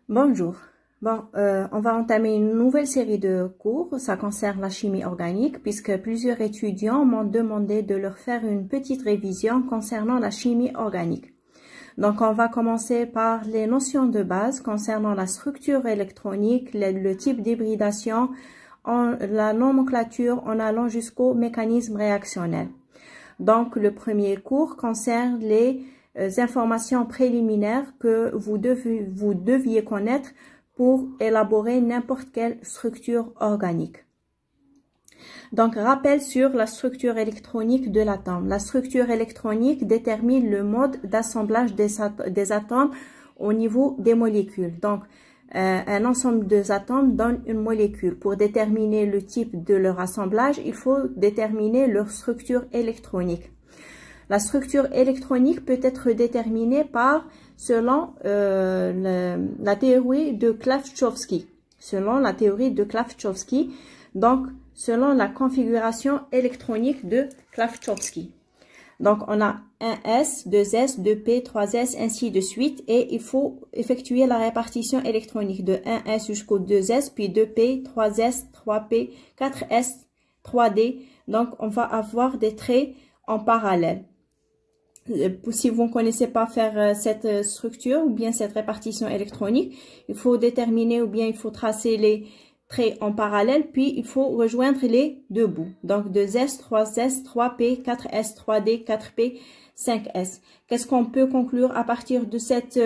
Bonjour. On va entamer une nouvelle série de cours. Ça concerne la chimie organique puisque plusieurs étudiants m'ont demandé de leur faire une petite révision concernant la chimie organique. Donc, on va commencer par les notions de base concernant la structure électronique, le type d'hybridation, la nomenclature en allant jusqu'au mécanisme réactionnel. Donc, le premier cours concerne les informations préliminaires que vous deviez connaître pour élaborer n'importe quelle structure organique. Donc, rappel sur la structure électronique de l'atome. La structure électronique détermine le mode d'assemblage des atomes au niveau des molécules. Donc, un ensemble d'atomes donne une molécule. Pour déterminer le type de leur assemblage, il faut déterminer leur structure électronique. La structure électronique peut être déterminée selon la théorie de Klaftsovsky. Donc, selon la configuration électronique de Klaftsovsky. Donc, on a 1s, 2s, 2p, 3s, ainsi de suite. Et il faut effectuer la répartition électronique de 1s jusqu'au 2s, puis 2p, 3s, 3p, 4s, 3d. Donc, on va avoir des traits en parallèle. Si vous ne connaissez pas faire cette structure ou bien cette répartition électronique, il faut déterminer ou bien il faut tracer les traits en parallèle, puis il faut rejoindre les deux bouts. Donc 2S, 3S, 3P, 4S, 3D, 4P, 5S. Qu'est-ce qu'on peut conclure à partir de cette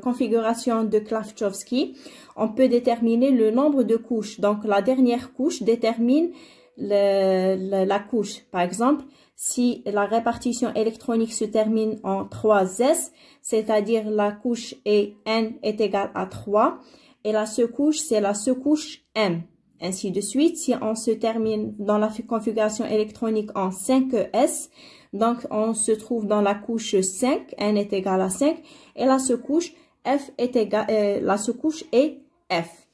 configuration de Klaftsovsky? On peut déterminer le nombre de couches. Donc la dernière couche détermine la couche. Par exemple, si la répartition électronique se termine en 3S, c'est-à-dire la couche N est égale à 3, et la sous-couche, c'est la sous-couche M. Ainsi de suite, si on se termine dans la configuration électronique en 5S, donc on se trouve dans la couche 5, N est égal à 5, et la sous-couche F est la sous-couche est F.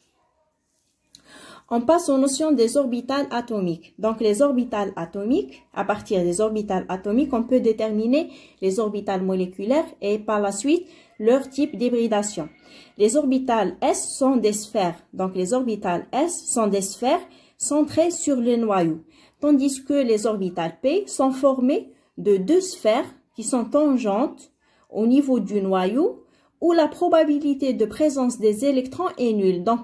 On passe aux notions des orbitales atomiques. Donc, les orbitales atomiques, à partir des orbitales atomiques, on peut déterminer les orbitales moléculaires et par la suite, leur type d'hybridation. Les orbitales S sont des sphères. Donc, les orbitales S sont des sphères centrées sur le noyau. Tandis que les orbitales P sont formées de deux sphères qui sont tangentes au niveau du noyau, où la probabilité de présence des électrons est nulle. Donc,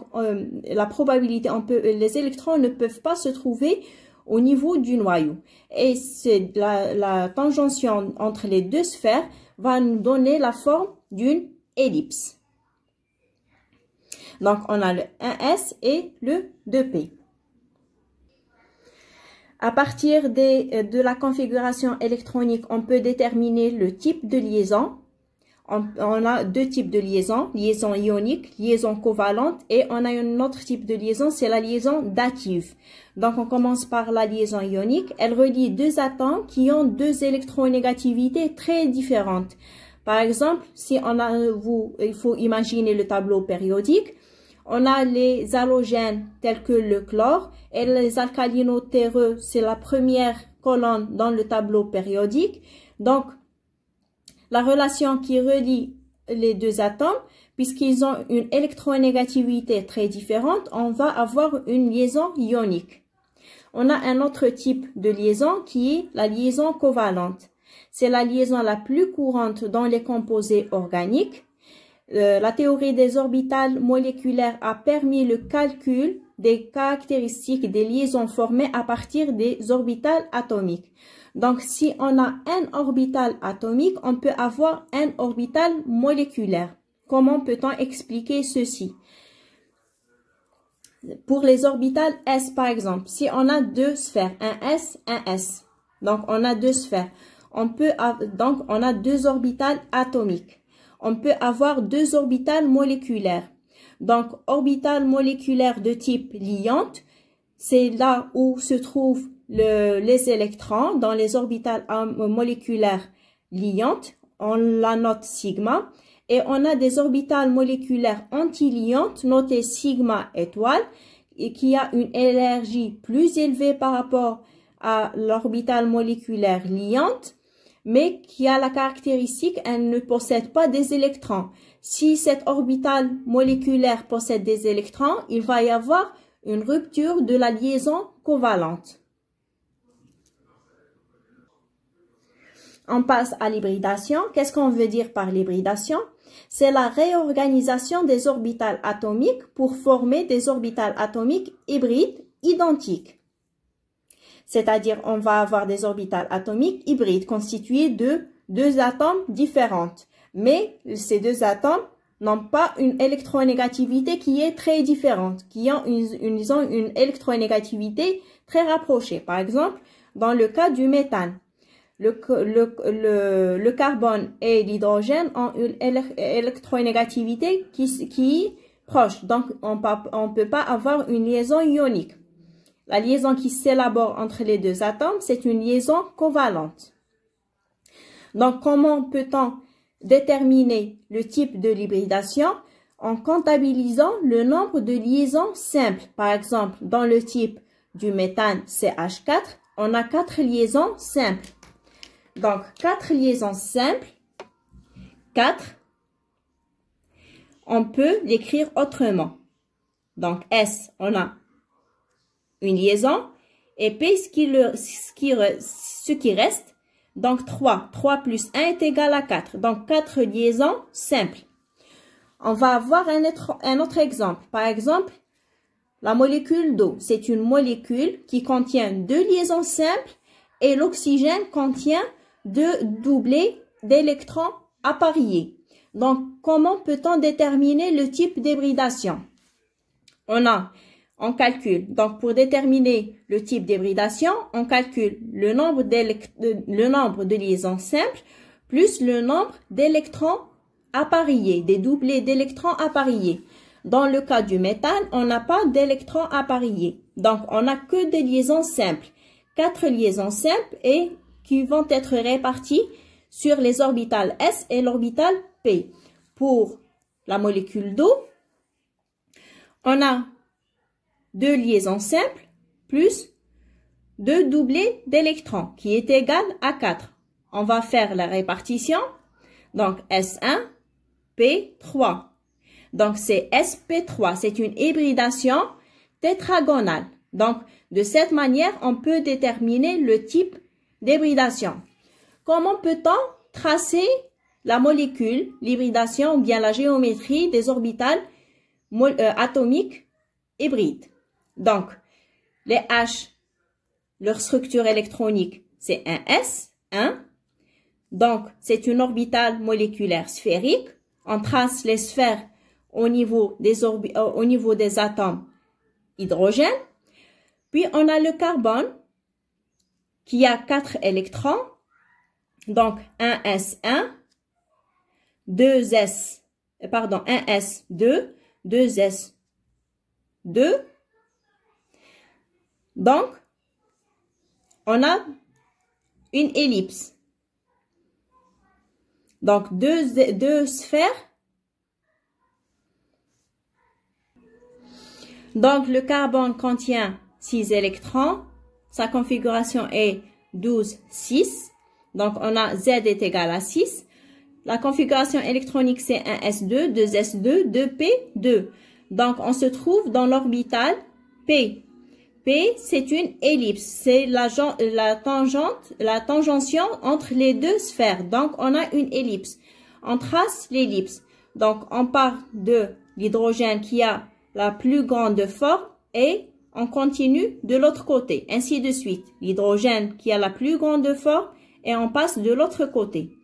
la probabilité, les électrons ne peuvent pas se trouver au niveau du noyau. Et c'est la tangention entre les deux sphères va nous donner la forme d'une ellipse. Donc, on a le 1s et le 2p. À partir de la configuration électronique, on peut déterminer le type de liaison. On a deux types de liaisons, liaison ionique, liaison covalente, et on a un autre type de liaison, c'est la liaison dative. Donc, on commence par la liaison ionique. Elle relie deux atomes qui ont deux électronégativités très différentes. Par exemple, il faut imaginer le tableau périodique. On a les halogènes tels que le chlore et les alcalino-terreux, c'est la première colonne dans le tableau périodique. Donc, la relation qui relie les deux atomes, puisqu'ils ont une électronégativité très différente, on va avoir une liaison ionique. On a un autre type de liaison qui est la liaison covalente. C'est la liaison la plus courante dans les composés organiques. La théorie des orbitales moléculaires a permis le calcul des caractéristiques des liaisons formées à partir des orbitales atomiques. Donc, si on a un orbital atomique, on peut avoir un orbital moléculaire. Comment peut-on expliquer ceci? Pour les orbitales S, par exemple, si on a deux sphères, un S, donc on a deux sphères, donc on a deux orbitales atomiques. On peut avoir deux orbitales moléculaires. Donc, orbital moléculaire de type liante, c'est là où se trouvent les électrons dans les orbitales moléculaires liantes. On la note sigma. Et on a des orbitales moléculaires antiliantes notées sigma étoile et qui a une énergie plus élevée par rapport à l'orbitale moléculaire liante, mais qui a la caractéristique, elle ne possède pas des électrons. si cet orbital moléculaire possède des électrons, il va y avoir une rupture de la liaison covalente. On passe à l'hybridation. Qu'est-ce qu'on veut dire par l'hybridation? C'est la réorganisation des orbitales atomiques pour former des orbitales atomiques hybrides identiques. C'est-à-dire, on va avoir des orbitales atomiques hybrides constituées de deux atomes différents. Mais ces deux atomes n'ont pas une électronégativité qui est très différente, qui ont une électronégativité très rapprochée. Par exemple, dans le cas du méthane, le carbone et l'hydrogène ont une électronégativité qui est proche. Donc, on ne peut pas avoir une liaison ionique. La liaison qui s'élabore entre les deux atomes, c'est une liaison covalente. Donc, comment peut-on déterminer le type de l'hybridation? En comptabilisant le nombre de liaisons simples. Par exemple, dans le type du méthane CH4, on a 4 liaisons simples. Donc, 4 liaisons simples, 4, on peut l'écrire autrement. Donc, S, on a une liaison, et P, ce qui reste, donc 3. 3 plus 1 est égal à 4. Donc, 4 liaisons simples. On va avoir un autre exemple. Par exemple, la molécule d'eau. C'est une molécule qui contient 2 liaisons simples et l'oxygène contient 2 doublés d'électrons appareillés. Donc, comment peut-on déterminer le type d'hybridation? On calcule. Donc, pour déterminer le type d'hybridation, on calcule le nombre de liaisons simples plus le nombre d'électrons appareillés, des doublés d'électrons appareillés. Dans le cas du méthane, on n'a pas d'électrons appareillés. Donc, on n'a que des liaisons simples. 4 liaisons simples et qui vont être réparties sur les orbitales S et l'orbital P. Pour la molécule d'eau, on a 2 liaisons simples plus 2 doublés d'électrons qui est égal à 4. On va faire la répartition. Donc, S1, P3. Donc, c'est SP3. C'est une hybridation tétragonale. Donc, de cette manière, on peut déterminer le type d'hybridation. Comment peut-on tracer la molécule, l'hybridation ou bien la géométrie des orbitales atomiques hybrides? Donc, les H, leur structure électronique, c'est un S, 1. Donc, c'est une orbitale moléculaire sphérique. On trace les sphères au niveau des atomes hydrogène. Puis, on a le carbone qui a 4 électrons. Donc, 1s1, 1s2, 2s2. Donc, on a une ellipse. Donc, deux sphères. Donc, le carbone contient 6 électrons. Sa configuration est 12, 6. Donc, on a Z est égal à 6. La configuration électronique, c'est 1s2, 2s2, 2p, 2. Donc, on se trouve dans l'orbitale P. P, c'est une ellipse. C'est la tangention entre les deux sphères. Donc, on a une ellipse. On trace l'ellipse. Donc, on part de l'hydrogène qui a la plus grande forme et on continue de l'autre côté. Ainsi de suite. L'hydrogène qui a la plus grande forme et on passe de l'autre côté.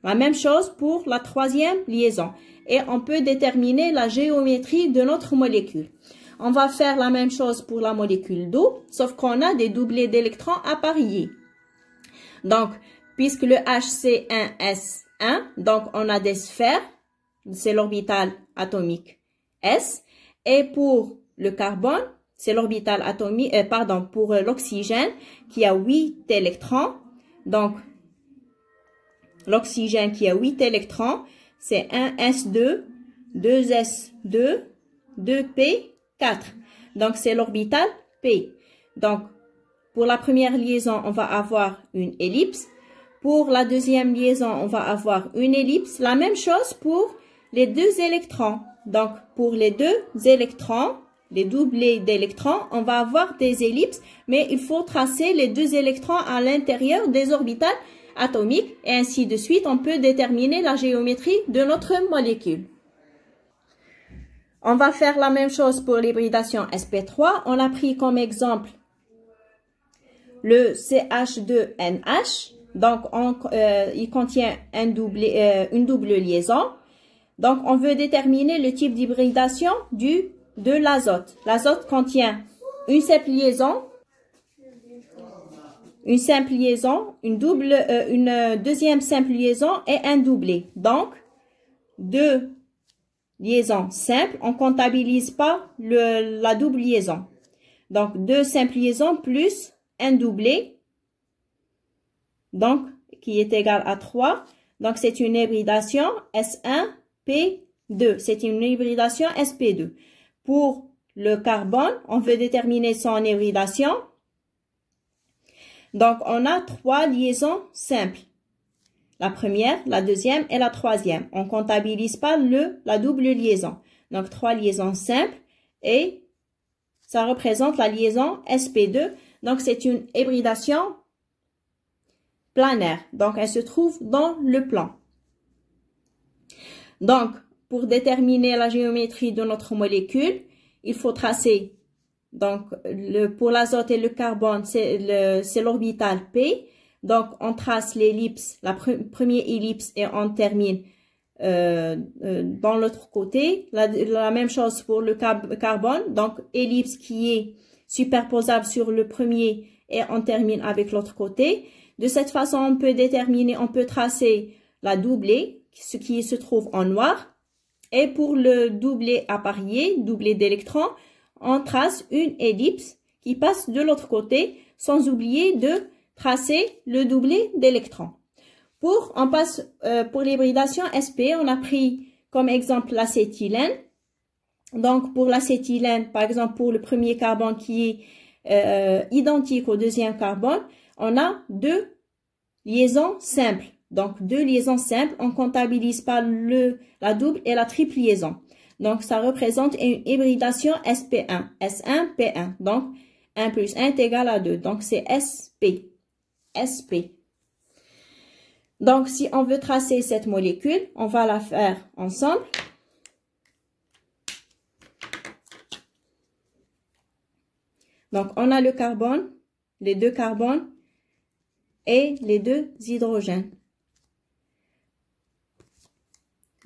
La même chose pour la troisième liaison. Et on peut déterminer la géométrie de notre molécule. On va faire la même chose pour la molécule d'eau, sauf qu'on a des doublés d'électrons appareillés. Donc, puisque le H c'est 1s1, donc on a des sphères, c'est l'orbital atomique S. Et pour le carbone, c'est l'orbital atomique, pour l'oxygène qui a 8 électrons. Donc, l'oxygène qui a 8 électrons, c'est 1s2, 2s2, 2p, 4. Donc, c'est l'orbital P. Donc, pour la première liaison, on va avoir une ellipse. Pour la deuxième liaison, on va avoir une ellipse. La même chose pour les deux électrons. Donc, pour les deux électrons, les doublés d'électrons, on va avoir des ellipses, mais il faut tracer les deux électrons à l'intérieur des orbitales atomiques et ainsi de suite. On peut déterminer la géométrie de notre molécule. On va faire la même chose pour l'hybridation sp3. On a pris comme exemple le CH2NH. Donc, il contient une double liaison. Donc, on veut déterminer le type d'hybridation de l'azote. L'azote contient une simple liaison, une deuxième simple liaison et un doublé. Donc, deux liaisons simples, on comptabilise pas la double liaison. Donc, deux simples liaisons plus un doublé, donc, qui est égal à 3. Donc, c'est une hybridation S1P2. C'est une hybridation sp2. Pour le carbone, on veut déterminer son hybridation. Donc, on a trois liaisons simples. La première, la deuxième et la troisième. On ne comptabilise pas la double liaison. Donc, trois liaisons simples et ça représente la liaison sp2. Donc, c'est une hybridation planaire. Donc, elle se trouve dans le plan. Donc, pour déterminer la géométrie de notre molécule, il faut tracer, donc, pour l'azote et le carbone, c'est l'orbital P. Donc, on trace l'ellipse, la première ellipse et on termine dans l'autre côté. La même chose pour le carbone. Donc, ellipse qui est superposable sur le premier et on termine avec l'autre côté. De cette façon, on peut tracer la doublée, ce qui se trouve en noir. Et pour le doublé apparié, doublé d'électrons, on trace une ellipse qui passe de l'autre côté, sans oublier de tracer le doublé d'électrons. Pour l'hybridation sp, on a pris comme exemple l'acétylène. Donc, pour l'acétylène, par exemple, pour le premier carbone qui est identique au deuxième carbone, on a deux liaisons simples. Donc, deux liaisons simples, on ne comptabilise pas la double et la triple liaison. Donc, ça représente une hybridation sp1, S1P1. Donc, 1 plus 1 est égal à 2. Donc, c'est sp. Donc, si on veut tracer cette molécule, on va la faire ensemble. Donc, on a le carbone, les deux carbones et les deux hydrogènes.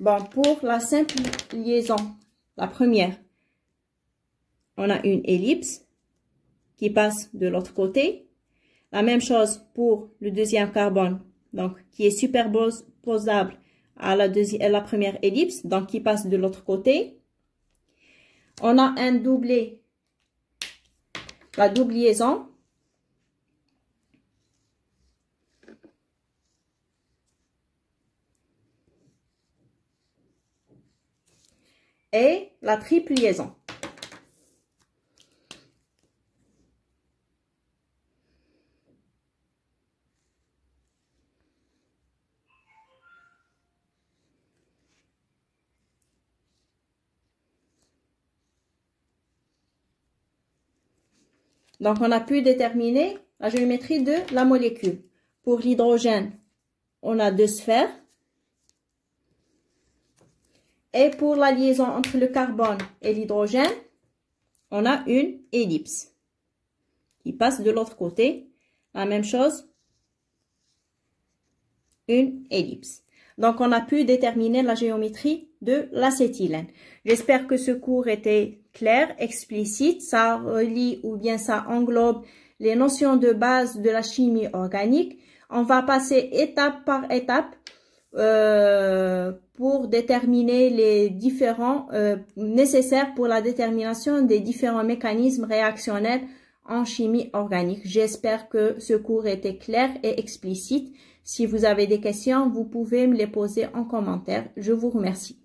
Bon, pour la simple liaison, la première, on a une ellipse qui passe de l'autre côté. La même chose pour le deuxième carbone, donc qui est superposable à la première ellipse, donc qui passe de l'autre côté. On a un doublé, la double liaison. Et la triple liaison. Donc, on a pu déterminer la géométrie de la molécule. Pour l'hydrogène, on a deux sphères. Et pour la liaison entre le carbone et l'hydrogène, on a une ellipse qui passe de l'autre côté. La même chose, une ellipse. Donc, on a pu déterminer la géométrie de l'acétylène. J'espère que ce cours était clair, explicite. Ça relie ou bien ça englobe les notions de base de la chimie organique. On va passer étape par étape pour déterminer les différents nécessaires pour la détermination des différents mécanismes réactionnels en chimie organique. J'espère que ce cours était clair et explicite. Si vous avez des questions, vous pouvez me les poser en commentaire. Je vous remercie.